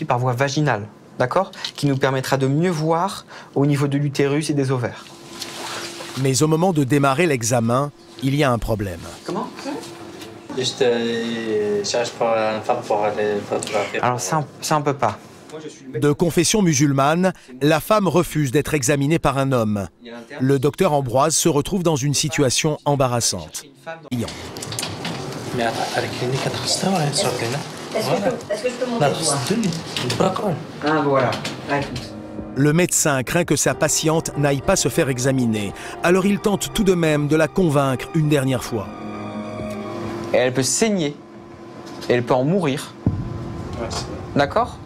par voie vaginale, d'accord, qui nous permettra de mieux voir au niveau de l'utérus et des ovaires. Mais au moment de démarrer l'examen, il y a un problème. Comment? Juste, cherche pour une femme pour les photographier. Alors ça on peut pas. De confession musulmane, la femme refuse d'être examinée par un homme. Le docteur Ambroise se retrouve dans une situation embarrassante. Mais à la clinique, est-ce que je peux monter voir? Ah voilà. Le médecin craint que sa patiente n'aille pas se faire examiner. Alors il tente tout de même de la convaincre une dernière fois. Et elle peut saigner, et elle peut en mourir. D'accord?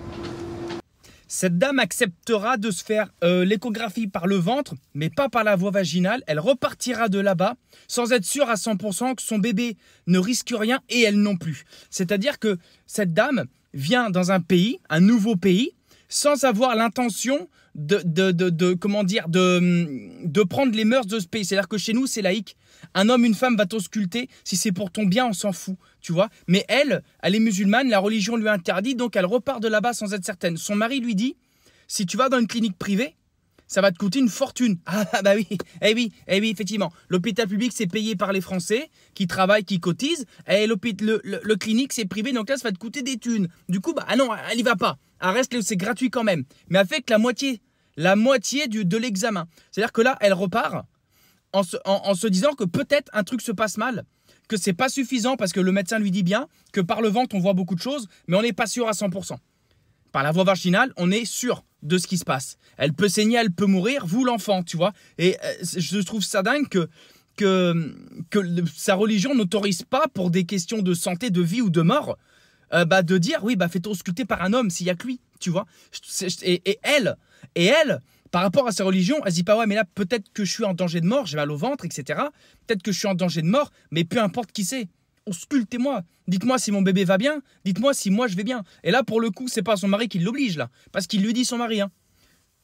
Cette dame acceptera de se faire l'échographie par le ventre, mais pas par la voie vaginale. Elle repartira de là-bas sans être sûre à 100% que son bébé ne risque rien et elle non plus. C'est-à-dire que cette dame vient dans un pays, un nouveau pays, sans avoir l'intention de prendre les mœurs de ce pays. C'est-à-dire que chez nous, c'est laïque. Un homme, une femme va t'ausculter. Si c'est pour ton bien, on s'en fout, tu vois. Mais elle est musulmane, la religion lui interdit, donc elle repart de là-bas sans être certaine. Son mari lui dit, si tu vas dans une clinique privée, ça va te coûter une fortune. Ah bah oui, eh oui, effectivement. L'hôpital public, c'est payé par les Français qui travaillent, qui cotisent. Et le clinique, c'est privé, donc là, ça va te coûter des thunes. Du coup, bah ah non, elle y va pas. Elle reste, c'est gratuit quand même. Mais avec la moitié de l'examen. C'est-à-dire que là, elle repart en se disant que peut-être un truc se passe mal, que c'est pas suffisant parce que le médecin lui dit bien que par le ventre, on voit beaucoup de choses, mais on n'est pas sûr à 100%. Par la voie vaginale, on est sûr de ce qui se passe. Elle peut saigner, elle peut mourir, vous l'enfant, tu vois. Et je trouve ça dingue que sa religion n'autorise pas, pour des questions de santé, de vie ou de mort, de dire, oui, fais-toi ausculter par un homme s'il n'y a que lui, tu vois. Et elle, par rapport à sa religion, elle se dit pas, ouais, mais là, peut-être que je suis en danger de mort, j'ai mal au ventre, etc. Peut-être que je suis en danger de mort, mais peu importe qui c'est. Auscultez-moi. Dites-moi si mon bébé va bien. Dites-moi si moi je vais bien. Et là, pour le coup, c'est pas son mari qui l'oblige, là. Parce qu'il lui dit, son mari, hein.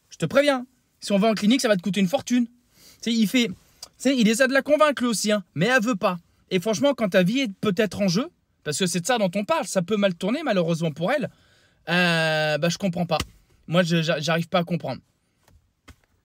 Je te préviens. Si on va en clinique, ça va te coûter une fortune. Il essaie de la convaincre, lui aussi, hein. Mais elle veut pas. Et franchement, quand ta vie est peut-être en jeu, parce que c'est de ça dont on parle, ça peut mal tourner, malheureusement pour elle, je comprends pas. Moi, j'arrive pas à comprendre.